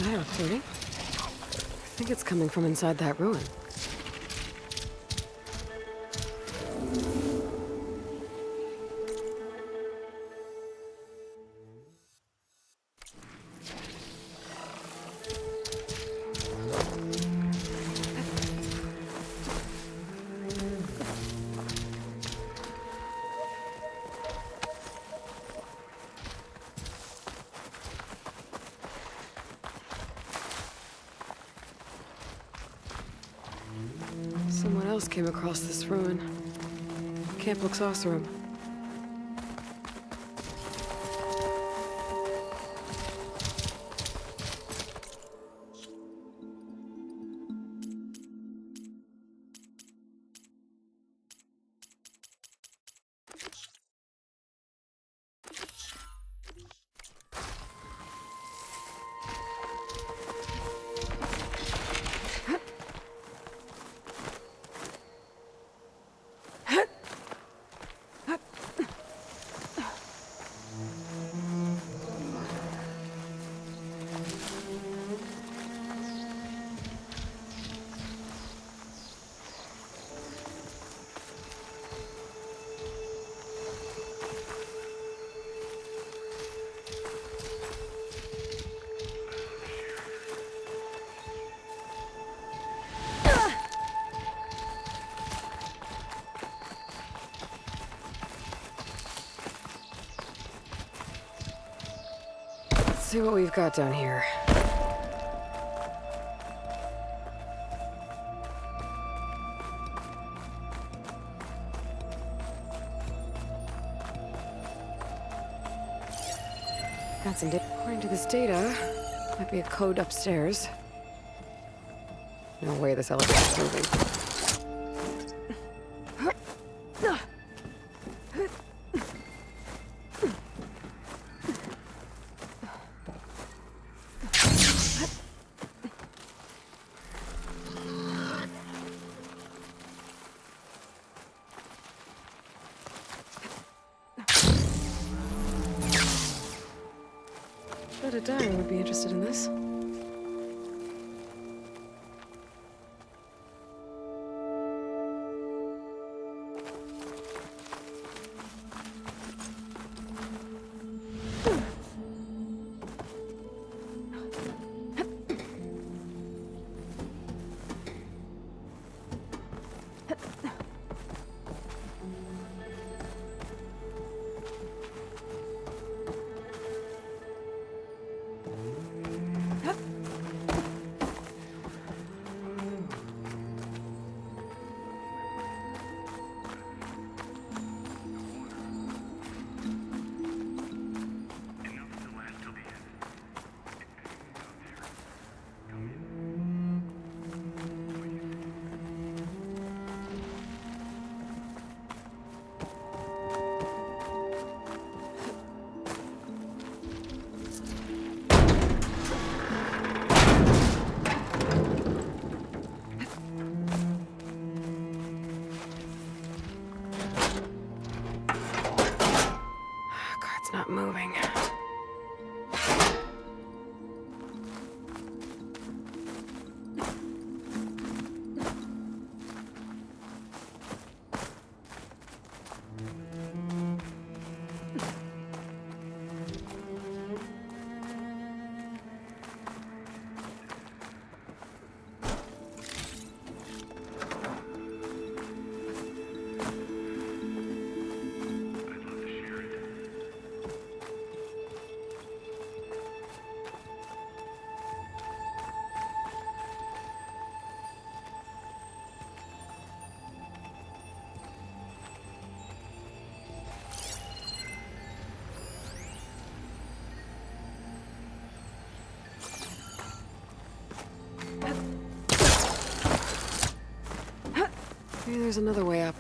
that activity? I think it's coming from inside that ruin. Someone else came across this ruin. Camp looks awesome. Let's see what we've got down here. Got some data. According to this data, might be a code upstairs. No way this elevator's moving. Bet a dime would be interested in this. Not moving. Maybe there's another way up.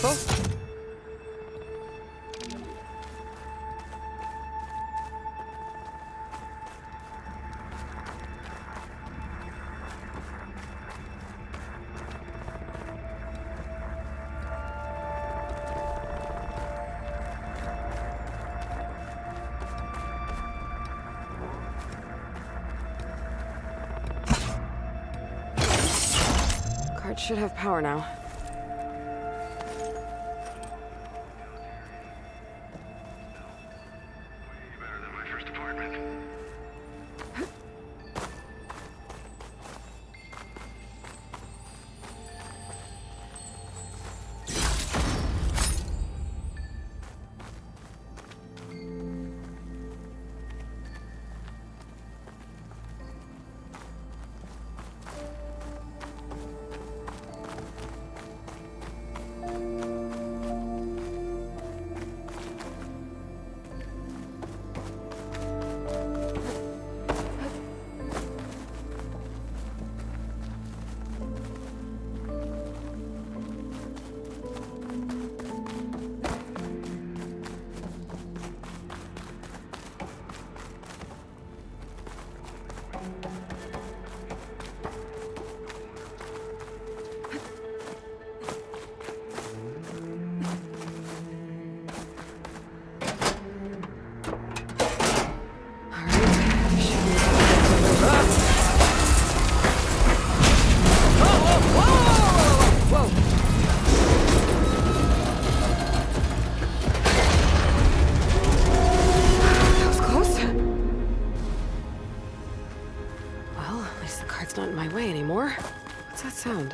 Oh. Cart should have power now. Sound.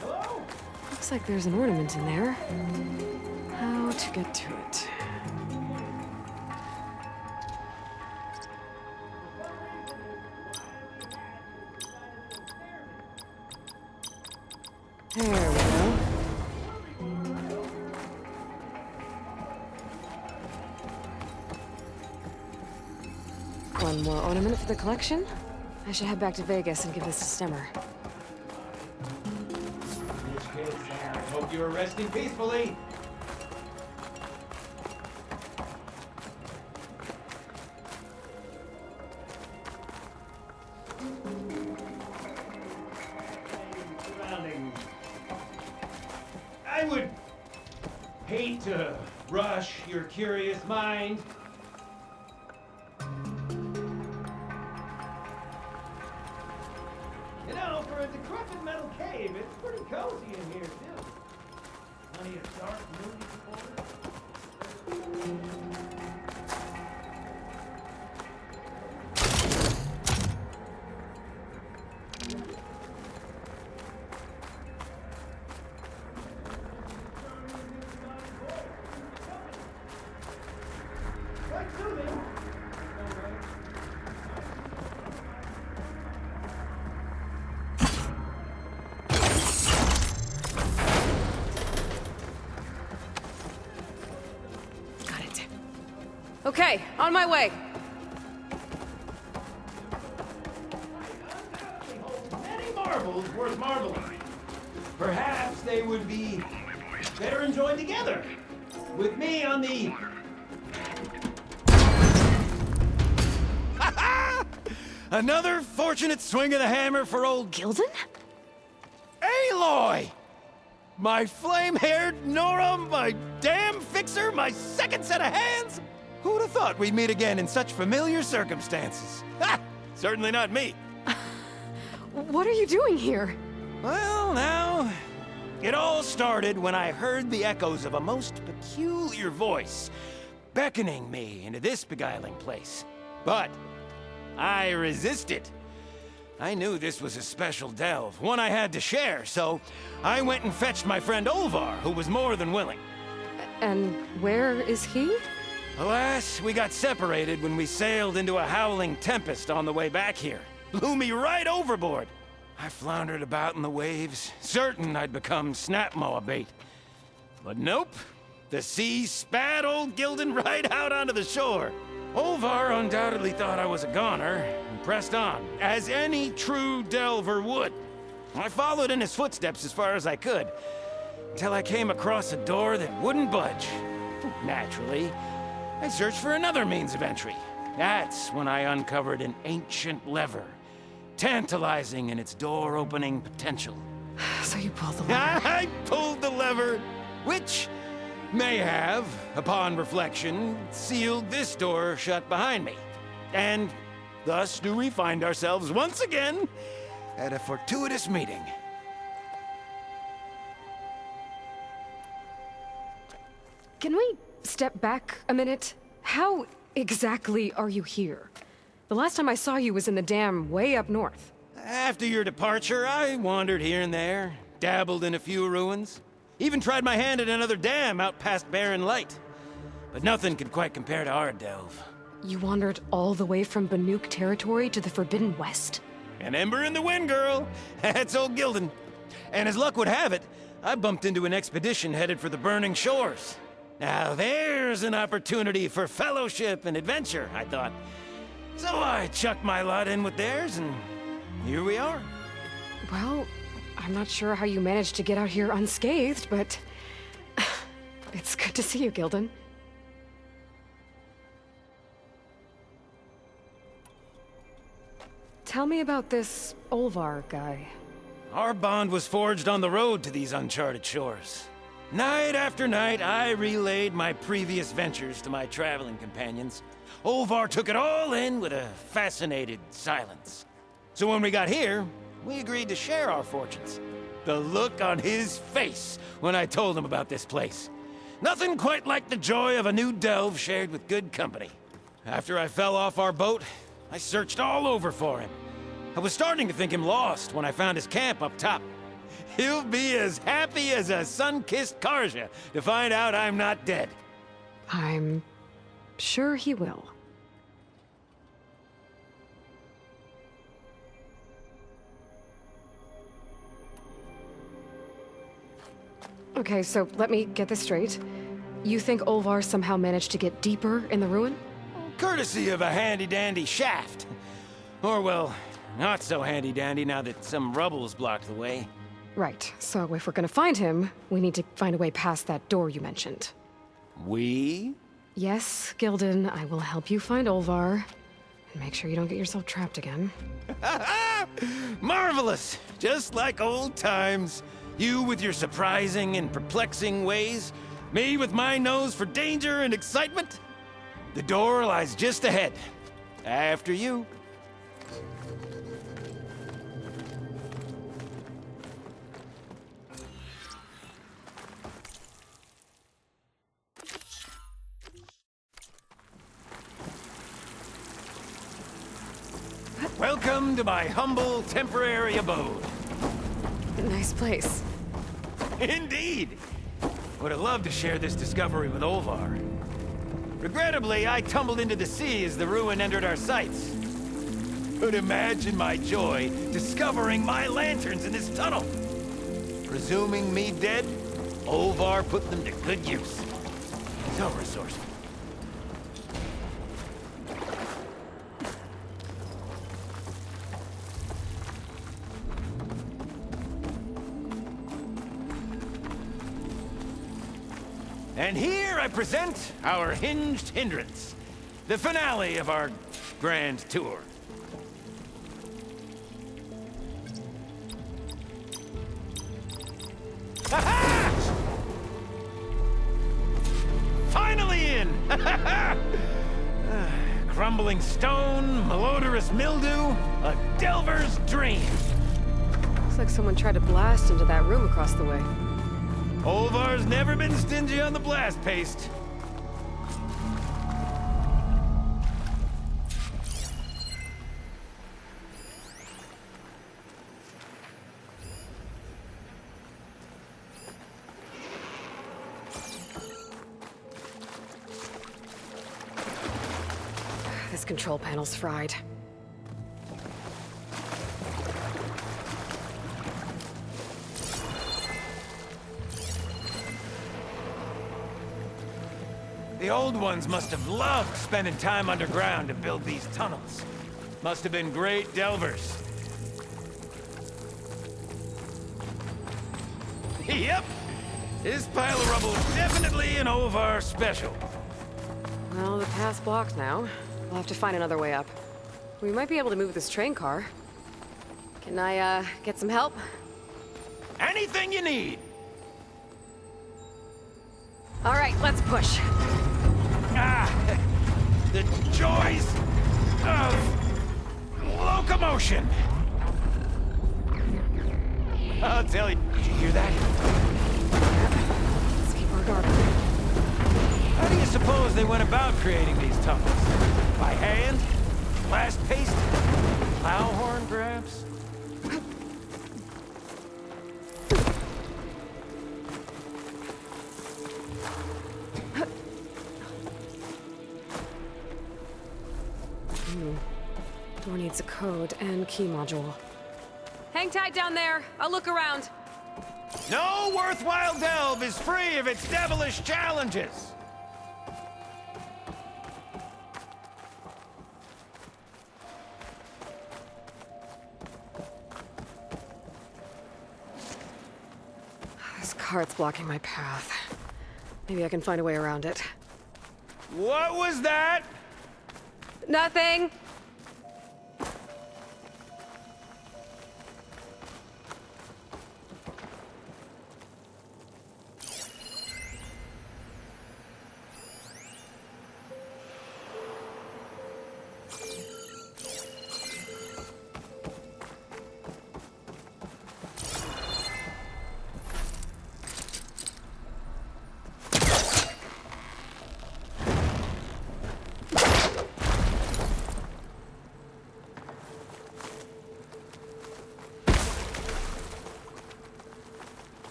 Hello? Looks like there's an ornament in there. How to get to it? There we go. One more ornament for the collection? I should head back to Vegas and give this to Stemmer. I hope you're resting peacefully. Surroundings. I would hate to rush your curious mind. For a decrepit metal cave, it's pretty cozy in here, too. Plenty of dark, moody quite soothing. Okay, on my way. Many marbles worth marbling. Perhaps they would be better enjoyed together. With me on the... Another fortunate swing of the hammer for old Gilden? Aloy! My flame-haired Nora, my damn fixer, my second set of hands! Who'd have thought we'd meet again in such familiar circumstances? Ha! Certainly not me. What are you doing here? Well, now... It all started when I heard the echoes of a most peculiar voice beckoning me into this beguiling place. But I resisted. I knew this was a special delve, one I had to share, so I went and fetched my friend Olvar, who was more than willing. And where is he? Alas, we got separated when we sailed into a howling tempest on the way back here. Blew me right overboard. I floundered about in the waves, certain I'd become snapmaw bait. But nope, the sea spat old Gilden right out onto the shore. Olvar undoubtedly thought I was a goner, and pressed on, as any true delver would. I followed in his footsteps as far as I could, till I came across a door that wouldn't budge. Naturally, I searched for another means of entry. That's when I uncovered an ancient lever, tantalizing in its door-opening potential. So you pulled the lever. I pulled the lever, which may have, upon reflection, sealed this door shut behind me. And thus do we find ourselves once again at a fortuitous meeting. Can we step back a minute? How exactly are you here? The last time I saw you was in the dam way up north. After your departure, I wandered here and there, dabbled in a few ruins, even tried my hand at another dam out past Barren Light. But nothing could quite compare to our delve. You wandered all the way from Banuk territory to the Forbidden West? An ember in the wind, girl. That's old Gildan. And as luck would have it, I bumped into an expedition headed for the Burning Shores. Now there's an opportunity for fellowship and adventure, I thought. So I chucked my lot in with theirs, and here we are. Well, I'm not sure how you managed to get out here unscathed, but it's good to see you, Gildan. Tell me about this Olvar guy. Our bond was forged on the road to these uncharted shores. Night after night, I relayed my previous ventures to my traveling companions. Olvar took it all in with a fascinated silence. So when we got here, we agreed to share our fortunes. The look on his face when I told him about this place. Nothing quite like the joy of a new delve shared with good company. After I fell off our boat, I searched all over for him. I was starting to think him lost when I found his camp up top. He'll be as happy as a sun-kissed Karja to find out I'm not dead. I'm sure he will. Okay, so let me get this straight. You think Olvar somehow managed to get deeper in the ruin? Courtesy of a handy-dandy shaft. Or, well, not so handy-dandy now that some rubble's blocked the way. Right, so if we're gonna find him, we need to find a way past that door you mentioned. We? Yes, Gildan, I will help you find Olvar. And make sure you don't get yourself trapped again. Marvelous! Just like old times. You with your surprising and perplexing ways. Me with my nose for danger and excitement. The door lies just ahead. After you. Welcome to my humble, temporary abode. Nice place. Indeed! Would have loved to share this discovery with Olvar. Regrettably, I tumbled into the sea as the ruin entered our sights. But imagine my joy discovering my lanterns in this tunnel. Presuming me dead, Olvar put them to good use. So resourceful. And here I present our hinged hindrance, the finale of our grand tour. Aha! Finally in! Crumbling stone, malodorous mildew, a delver's dream. Looks like someone tried to blast into that room across the way. Olvar's never been stingy on the blast paste. This control panel's fried. The old ones must have loved spending time underground to build these tunnels. Must have been great delvers. Yep, This pile of rubble is definitely an Ovar special. Well, the path's blocked now. We'll have to find another way up. We might be able to move this train car. Can I, get some help? Anything you need. All right, let's push. Ah, the joys of locomotion. I'll tell you. Did you hear that? Let's keep our guard up. How do you suppose they went about creating these tunnels? By hand? Blast paste? Plow horn, perhaps? Door needs a code and key module. Hang tight down there. I'll look around. No worthwhile delve is free of its devilish challenges. This cart's blocking my path. Maybe I can find a way around it. What was that? Nothing.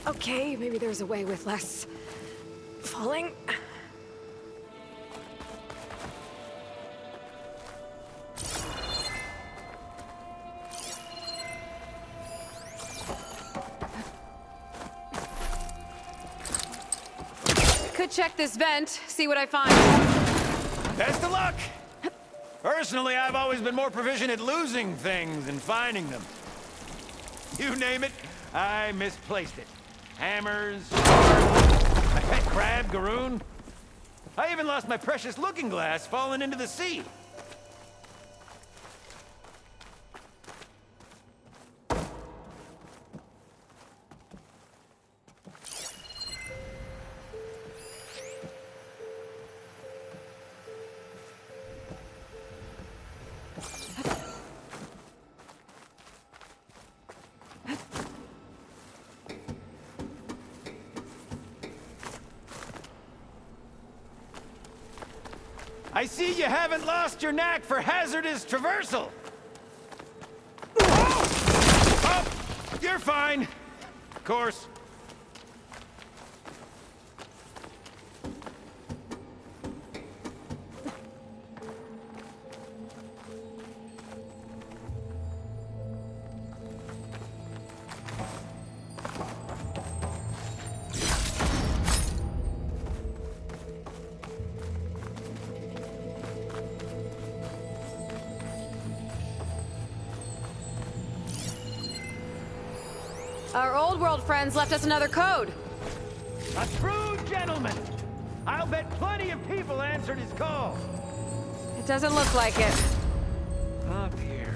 Okay, maybe there's a way with less falling. Could check this vent, see what I find. Best of luck! Personally, I've always been more proficient at losing things than finding them. You name it, I misplaced it. Hammers, my pet crab, Garoon. I even lost my precious looking glass falling into the sea. I see you haven't lost your knack for hazardous traversal. Oh, you're fine. Of course. Our old world friends left us another code. A true gentleman. I'll bet plenty of people answered his call. It doesn't look like it. Up here.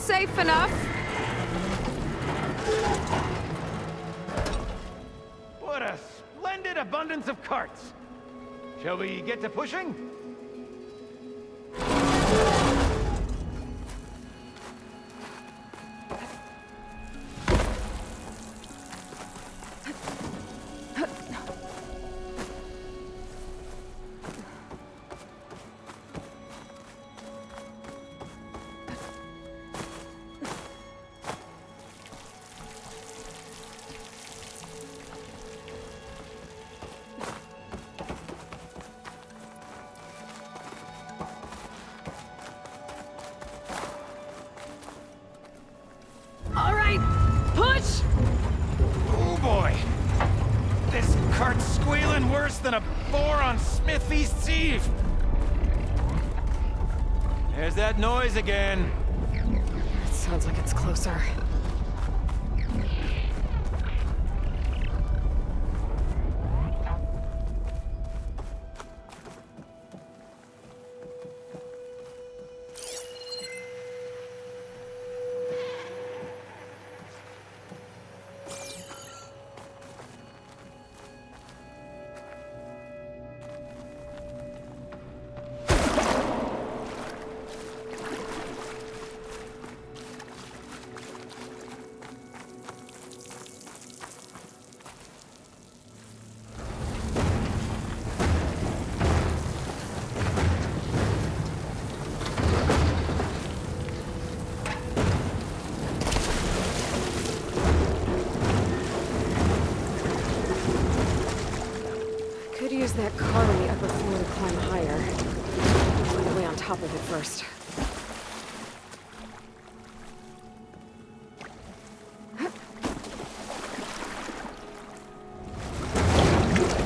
safe enough. What a splendid abundance of carts. Shall we get to pushing? All right, push! Oh boy! This cart's squealing worse than a boar on Smith Feast's Eve! There's that noise again. It sounds like it's closer. Could use that car on the upper floor to climb higher. Find a way on top of it first.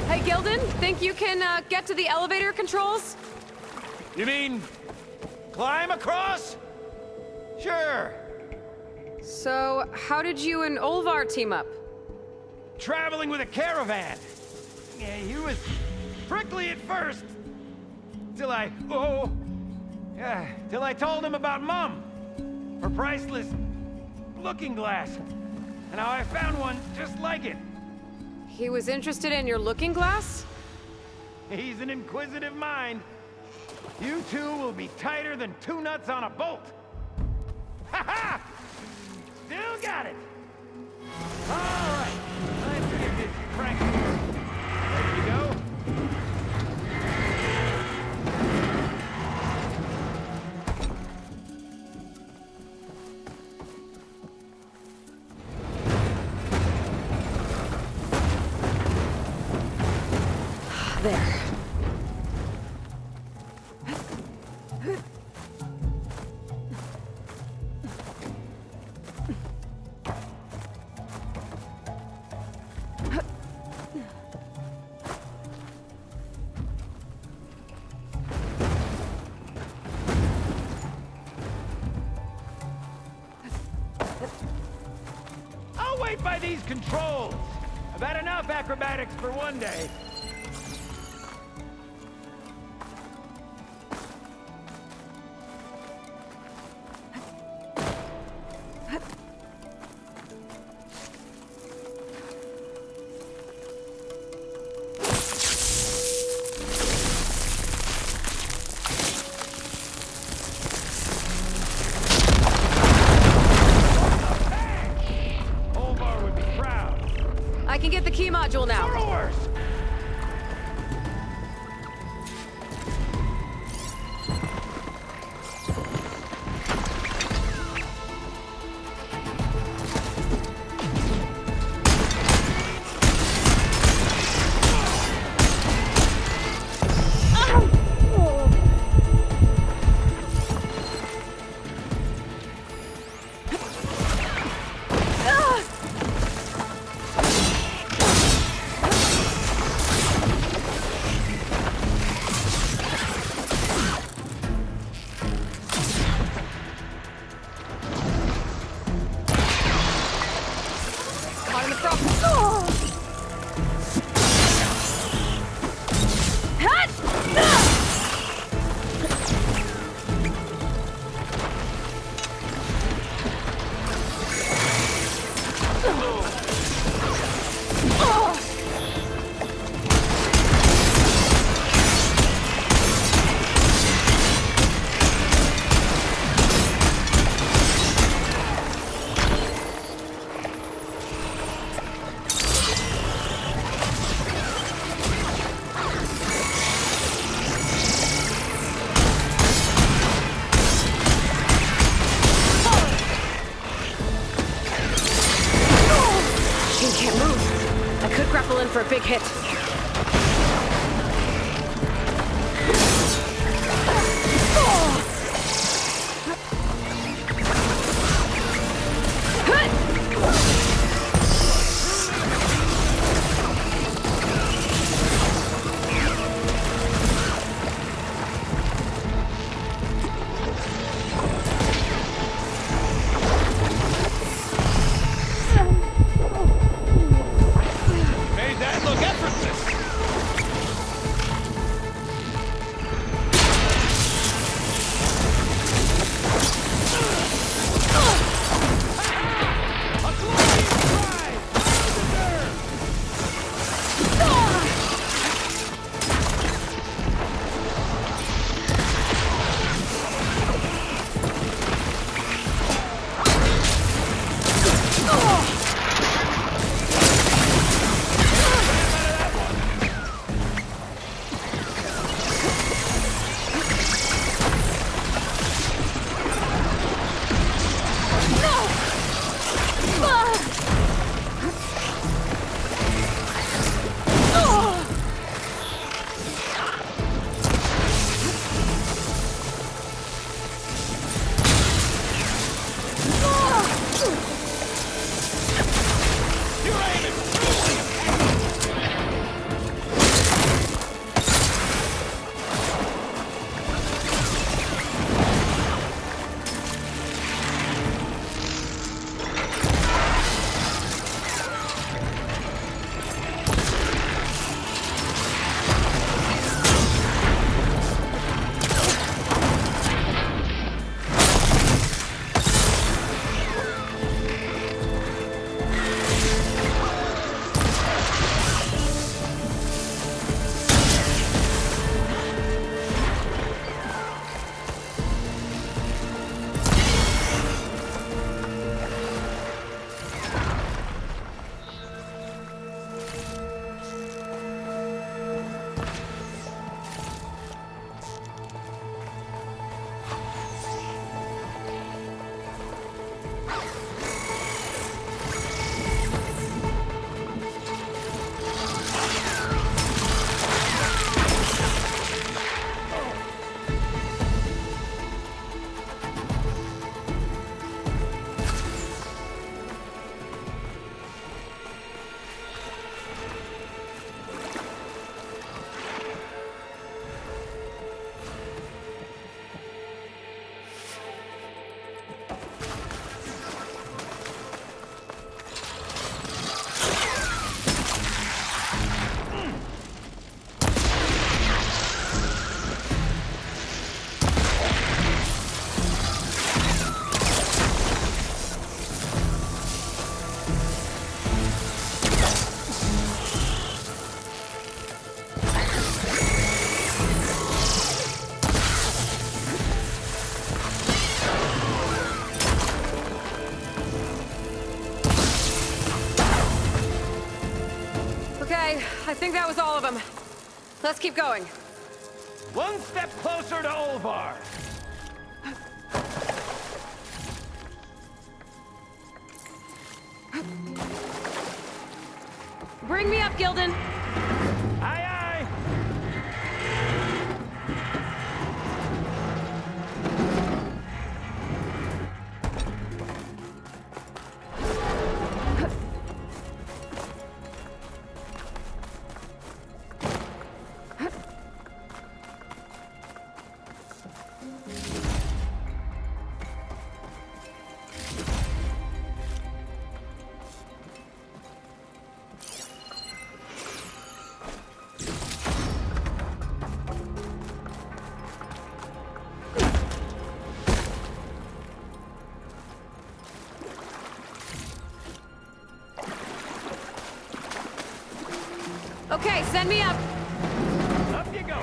Hey, Gilden, think you can get to the elevator controls? You mean... climb across? Sure. So, how did you and Olvar team up? Traveling with a caravan. Yeah, he was prickly at first. Till I told him about Mum. Her priceless looking glass. And how I found one just like it. He was interested in your looking glass? He's an inquisitive mind. You two will be tighter than two nuts on a bolt. Ha ha! Still got it. All right. Time to get this crank. Ready to go? There. I'll wait by these controls. I've had enough acrobatics for one day. I can get the key module now. Borrowers! hit. Made that look effortless. A glorious prize! Well deserved! Your aim is truly impeccable! Okay, I think that was all of them. Let's keep going. One step closer to Olvar. Bring me up, Gildan. Aye, aye. Okay, send me up. Up you go.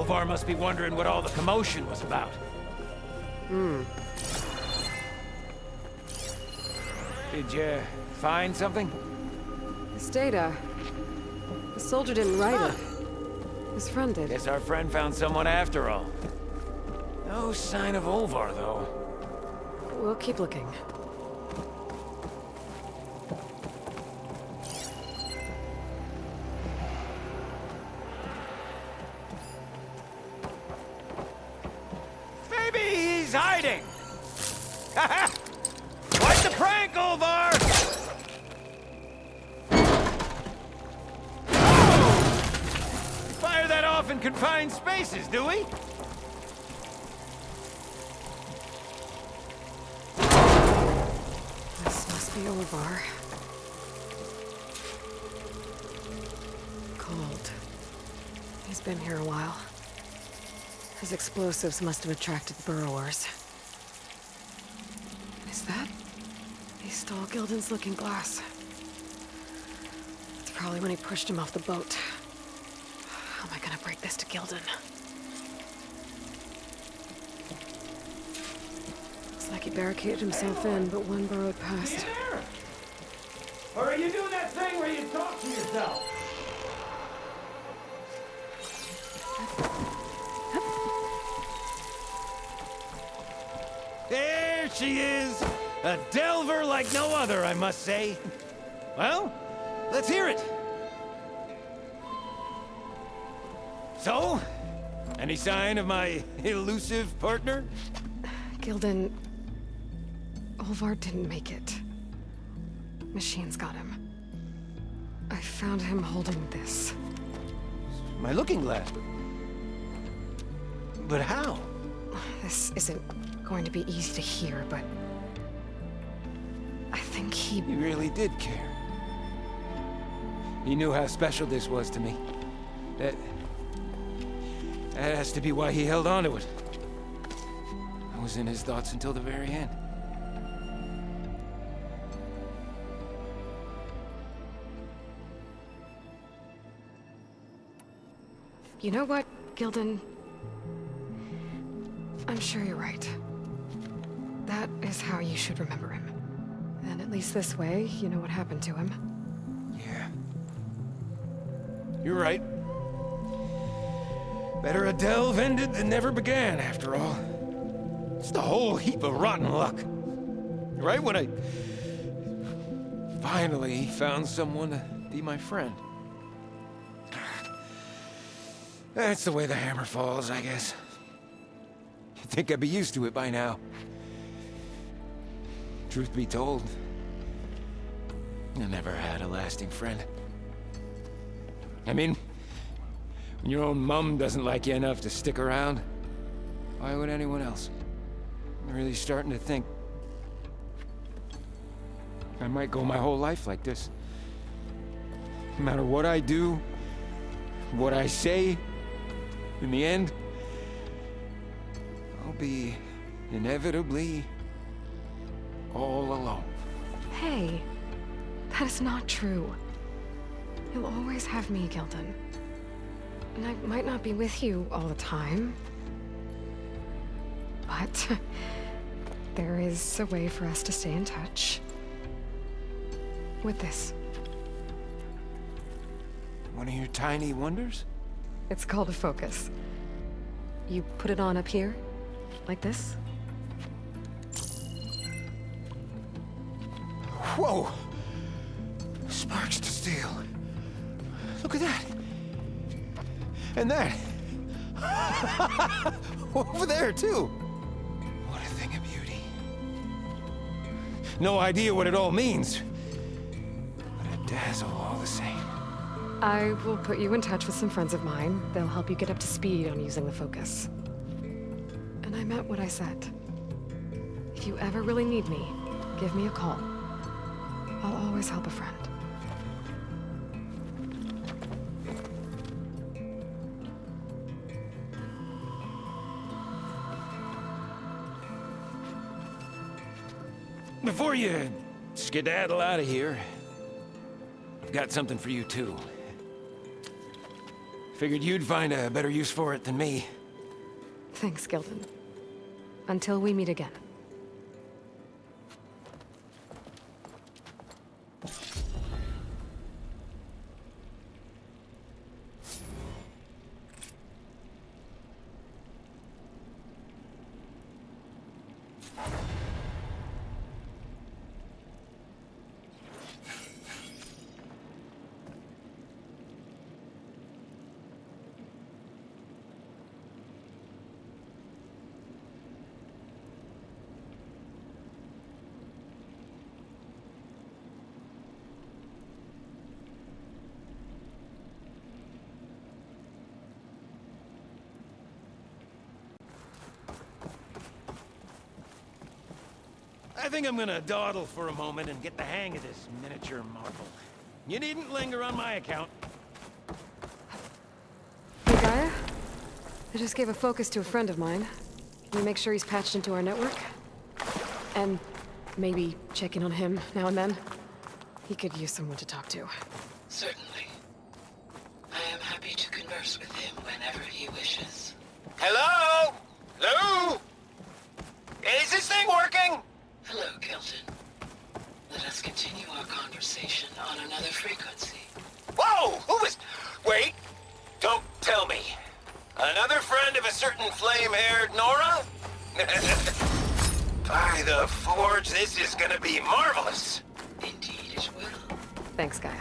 Olvar must be wondering what all the commotion was about. Did you find something? This data. The soldier didn't write it. His friend did. Guess our friend found someone after all. No sign of Olvar, though. We'll keep looking. Maybe he's hiding! Quite the prank, Olvar! Oh! Fire that off in confined spaces, do we? This must be Olvar. Cold. He's been here a while. His explosives must have attracted burrowers. Is that? He stole Gildan's looking glass. It's probably when he pushed him off the boat. How am I gonna break this to Gildan? Looks like he barricaded himself in, but one burrowed past. There? Or are you doing that thing where you talk to yourself? There she is! A delver like no other, I must say. Well, let's hear it. So, any sign of my elusive partner? Gildan... Olvar didn't make it. Machines got him. I found him holding this. My looking glass. But how? This isn't going to be easy to hear, but... I think he... He really did care. He knew how special this was to me. That has to be why he held on to it. I was in his thoughts until the very end. You know what, Gildan? I'm sure you're right. That is how you should remember him. And at least this way, you know what happened to him. Yeah. You're right. Better a delve ended than never began, after all. Just a whole heap of rotten luck. Right when I finally found someone to be my friend. That's the way the hammer falls, I guess. You'd think I'd be used to it by now. Truth be told, I never had a lasting friend. I mean, when your own mum doesn't like you enough to stick around, why would anyone else? I'm really starting to think I might go my whole life like this. No matter what I do, what I say, in the end, I'll be inevitably all alone. Hey, that is not true. You'll always have me, Gildan. And I might not be with you all the time. But there is a way for us to stay in touch. With this. One of your tiny wonders? It's called a focus. You put it on up here, like this. Whoa! Sparks to steel. Look at that. And that. Over there, too. What a thing of beauty. No idea what it all means. But a dazzle all the same. I will put you in touch with some friends of mine. They'll help you get up to speed on using the focus. And I meant what I said. If you ever really need me, give me a call. I'll always help a friend. Before you skedaddle out of here, I've got something for you, too. Figured you'd find a better use for it than me. Thanks, Gilden. Until we meet again. I think I'm gonna dawdle for a moment and get the hang of this miniature marvel. You needn't linger on my account. Hey, Gaia? I just gave a focus to a friend of mine. Can you make sure he's patched into our network? And maybe check in on him now and then? He could use someone to talk to. Certainly. I am happy to converse with him whenever he wishes. Hello? Hello? Is this thing working? Hello, Kelton. Let us continue our conversation on another frequency. Whoa! Who was... Wait! Don't tell me. Another friend of a certain flame-haired Nora? By the Forge, this is gonna be marvelous. Indeed it will. Thanks, Gaia.